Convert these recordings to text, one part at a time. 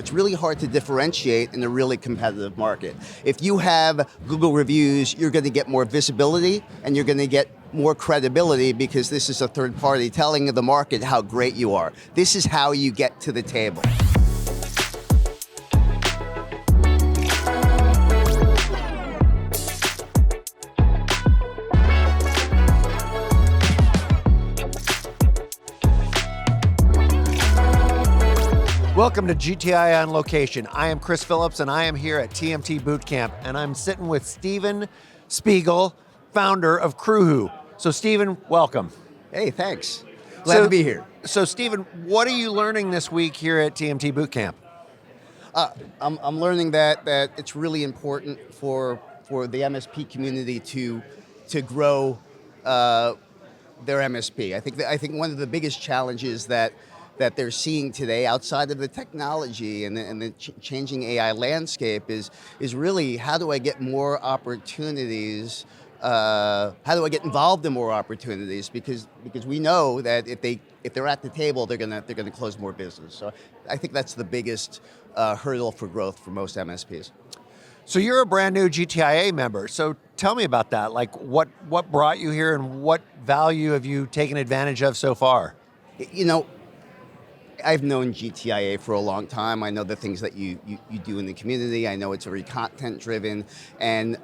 it's really hard to differentiate in a really competitive market. If you have Google reviews, you're going to get more visibility and you're going to get more credibility because this is a third party telling the market how great you are. This is how you get to the table. Welcome to GTI on Location. I am Chris Phillips and I am here at TMT Bootcamp and I'm sitting with Steven Spiegel, founder of Crewwho. So Steven, welcome. Hey, thanks. Glad to be here. So Steven, what are you learning this week here at TMT Bootcamp? I'm learning that it's really important for the MSP community to grow their MSP. I think one of the biggest challenges that they're seeing today, outside of the technology and the changing AI landscape, is really how do I get more opportunities? How do I get involved in more opportunities? Because we know that if they're at the table, they're gonna close more business. So I think that's the biggest hurdle for growth for most MSPs. So you're a brand new GTIA member. So tell me about that. Like what brought you here and what value have you taken advantage of so far? You know, I've known GTIA for a long time. I know the things that you do in the community. I know it's very content driven, and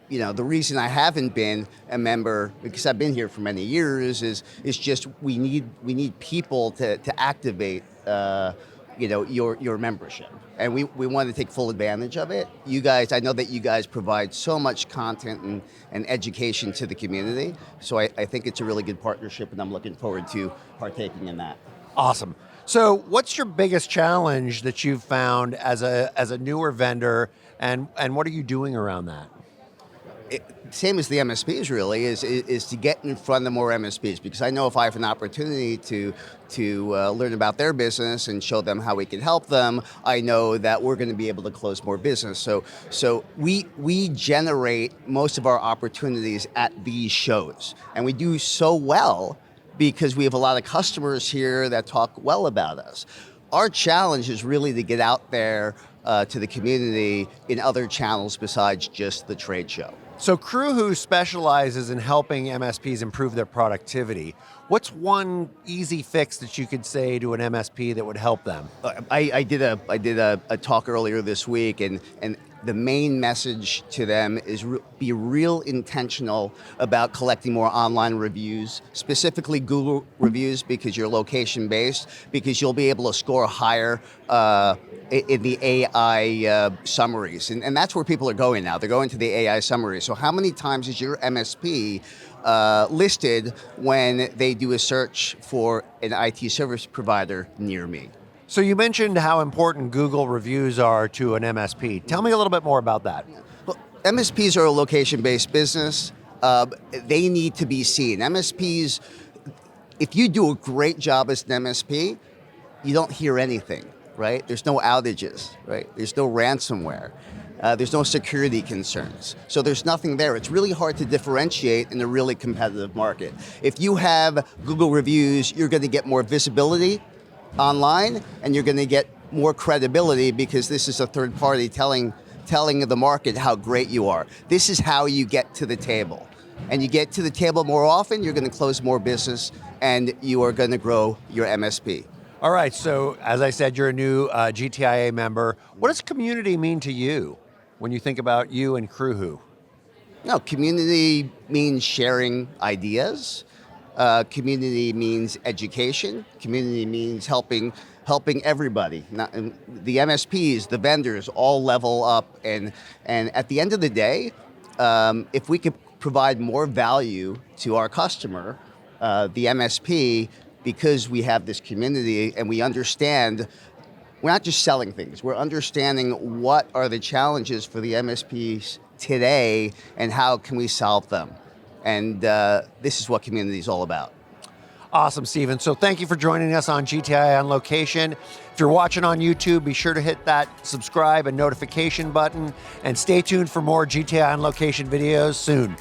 you know, the reason I haven't been a member, because I've been here for many years, is just we need people to activate you know, your membership, and we want to take full advantage of it. You guys, I know that you guys provide so much content and education to the community, so I think it's a really good partnership, and I'm looking forward to partaking in that. Awesome. So what's your biggest challenge that you've found as a newer vendor, and what are you doing around that? Same as the MSPs really, is to get in front of more MSPs, because I know if I have an opportunity to learn about their business and show them how we can help them, I know that we're going to be able to close more business. So we generate most of our opportunities at these shows, and we do so well because we have a lot of customers here that talk well about us. Our challenge is really to get out there to the community in other channels besides just the trade show. So Crewwho specializes in helping MSPs improve their productivity. What's one easy fix that you could say to an MSP that would help them? I did a talk earlier this week, and the main message to them is be real intentional about collecting more online reviews, specifically Google reviews, because you're location based, because you'll be able to score higher in the AI summaries. And that's where people are going now. They're going to the AI summaries. So how many times is your MSP listed when they do a search for an IT service provider near me? So you mentioned how important Google reviews are to an MSP. Tell me a little bit more about that. Well, MSPs are a location-based business. They need to be seen. MSPs, if you do a great job as an MSP, you don't hear anything, right? There's no outages, right? There's no ransomware. There's no security concerns. So there's nothing there. It's really hard to differentiate in a really competitive market. If you have Google reviews, you're going to get more visibility online, and you're going to get more credibility because this is a third party telling the market how great you are. This is how you get to the table. And you get to the table more often, you're going to close more business, and you are going to grow your MSP. All right, so as I said, you're a new GTIA member. What does community mean to you when you think about you and Crewwho? No, community means sharing ideas. Community means education. Community means helping everybody. The MSPs, the vendors, all level up. And at the end of the day, if we could provide more value to our customer, the MSP, because we have this community and we understand, we're not just selling things, we're understanding what are the challenges for the MSPs today and how can we solve them. And this is what community is all about. Awesome, Steven. So thank you for joining us on GTI on Location. If you're watching on YouTube, be sure to hit that subscribe and notification button, and stay tuned for more GTI on Location videos soon.